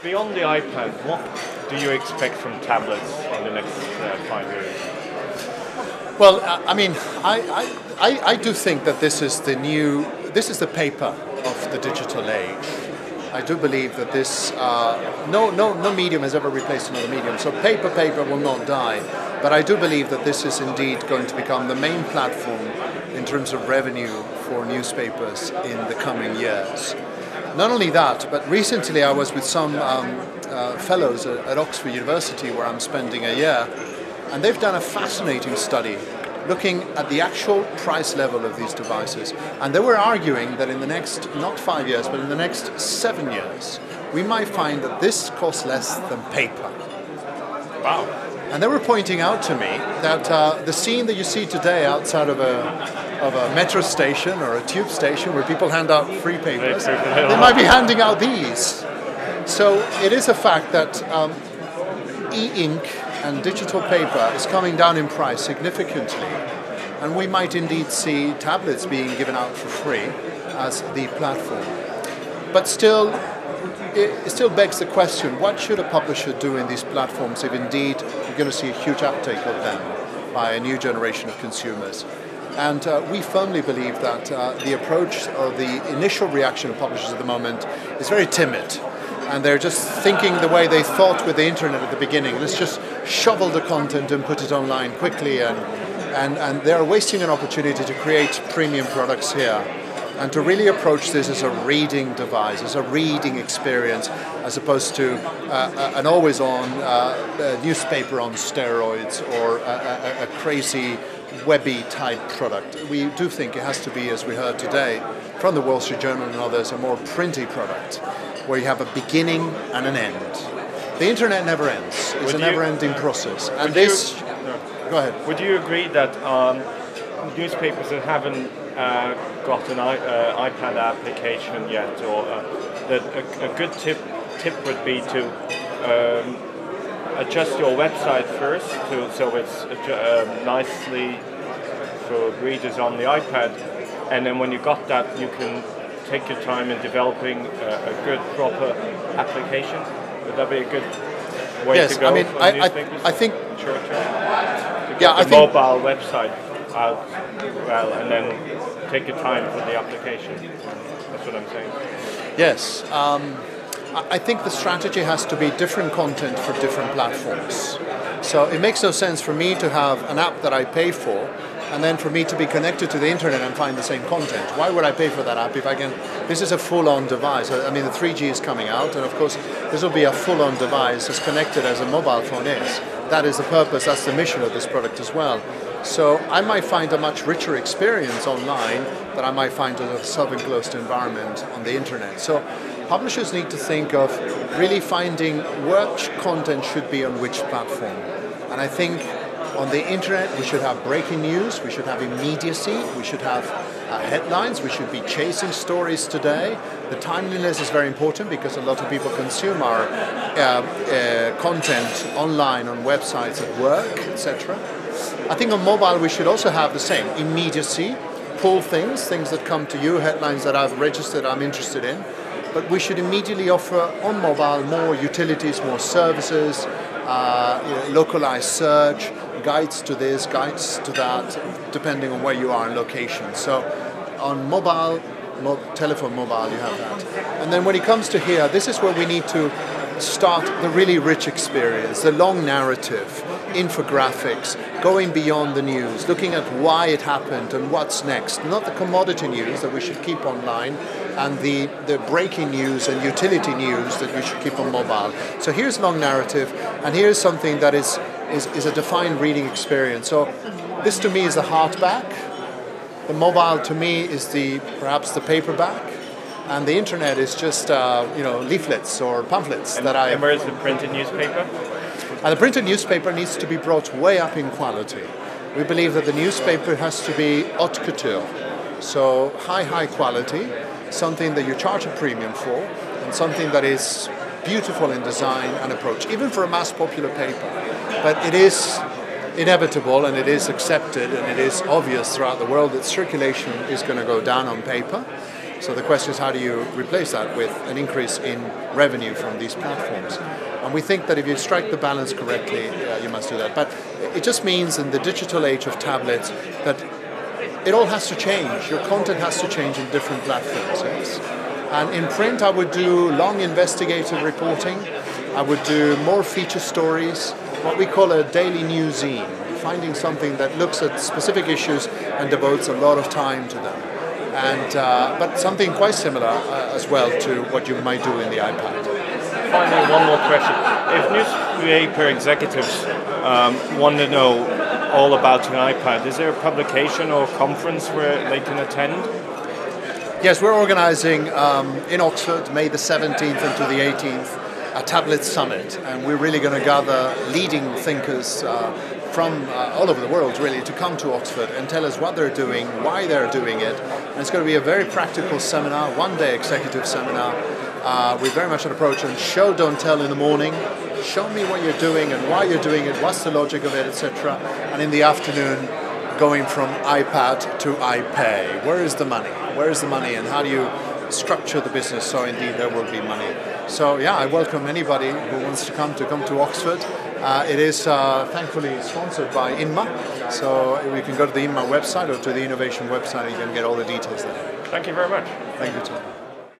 beyond the iPad, what do you expect from tablets in the next 5 years? Well, I mean, I do think that this is the paper of the digital age. I do believe that this, no medium has ever replaced another medium, so paper will not die. But I do believe that this is indeed going to become the main platform in terms of revenue for newspapers in the coming years. Not only that, but recently I was with some fellows at Oxford University where I'm spending a year, and they've done a fascinating study looking at the actual price level of these devices. And they were arguing that in the next, not 5 years, but in the next 7 years, we might find that this costs less than paper. Wow. And they were pointing out to me that the scene that you see today outside of a metro station or a tube station where people hand out free papers, they might be handing out these. So it is a fact that e-ink and digital paper is coming down in price significantly, and we might indeed see tablets being given out for free as the platform. But still, it still begs the question, what should a publisher do in these platforms if indeed we're going to see a huge uptake of them by a new generation of consumers? And we firmly believe that the approach or the initial reaction of publishers at the moment is very timid. And they're just thinking the way they thought with the internet at the beginning. Let's just shovel the content and put it online quickly, and they're wasting an opportunity to create premium products here and to really approach this as a reading device, as a reading experience, as opposed to an always-on newspaper on steroids or a crazy webby type product. We do think it has to be, as we heard today from the Wall Street Journal and others, a more printy product, where you have a beginning and an end. The internet never ends. It's a never-ending process. And this... Go ahead. Would you agree that newspapers that haven't got an iPad application yet, or that a good tip would be to adjust your website first so it's nicely for readers on the iPad, and then when you got that, you can take your time in developing a good, proper application? Would that be a good way to go? I mean, I think... I think mobile website out well, and then take your time for the application. That's what I'm saying. Yes. I think the strategy has to be different content for different platforms. So it makes no sense for me to have an app that I pay for and then for me to be connected to the internet and find the same content. Why would I pay for that app if I can... This is a full-on device. I mean, the 3G is coming out, and of course, this will be a full-on device as connected as a mobile phone is. That is the purpose, that's the mission of this product as well. So I might find a much richer experience online than I might find in a self-enclosed environment on the internet. So publishers need to think of really finding which content should be on which platform. And I think on the internet, we should have breaking news, we should have immediacy, we should have headlines, we should be chasing stories today. The timeliness is very important because a lot of people consume our content online on websites at work, etc. I think on mobile we should also have the same, immediacy, pull things that come to you, headlines that I've registered, I'm interested in. But we should immediately offer on mobile more utilities, more services, localized search, guides to this, guides to that, depending on where you are in location. So on mobile, telephone mobile, you have that. And then when it comes to here, this is where we need to start the really rich experience, the long narrative, infographics, going beyond the news, looking at why it happened and what's next, not the commodity news that we should keep online, and the breaking news and utility news that we should keep on mobile. So here's long narrative, and here's something that is a defined reading experience. So this to me is the hardback. The mobile to me is perhaps the paperback, and the internet is just leaflets or pamphlets and where is the printed newspaper? And the printed newspaper needs to be brought way up in quality. We believe that the newspaper has to be haute couture, so high quality, something that you charge a premium for, and something that is beautiful in design and approach, even for a mass popular paper. But it is inevitable and it is accepted and it is obvious throughout the world that circulation is going to go down on paper. So the question is, how do you replace that with an increase in revenue from these platforms? And we think that if you strike the balance correctly, you must do that. But it just means in the digital age of tablets that it all has to change. Your content has to change in different platforms. Yes? And in print, I would do long investigative reporting. I would do more feature stories, what we call a daily news zine, finding something that looks at specific issues and devotes a lot of time to them. And but something quite similar as well to what you might do in the iPad. Finally, one more question. If newspaper executives want to know all about an iPad, is there a publication or conference where they can attend? Yes, we're organizing in Oxford, May the 17th and to the 18th, a tablet summit, and we're really going to gather leading thinkers from all over the world, really, to come to Oxford and tell us what they're doing, why they're doing it. And it's going to be a very practical seminar, one-day executive seminar. We very much an approach on show, don't tell in the morning. Show me what you're doing and why you're doing it, what's the logic of it, etc. And in the afternoon, going from iPad to iPay. Where is the money? Where is the money, and how do you structure the business so indeed there will be money? So yeah, I welcome anybody who wants to come to Oxford. It is thankfully sponsored by INMA, so you can go to the INMA website or to the innovation website and you can get all the details there. Thank you very much. Thank you, Tom.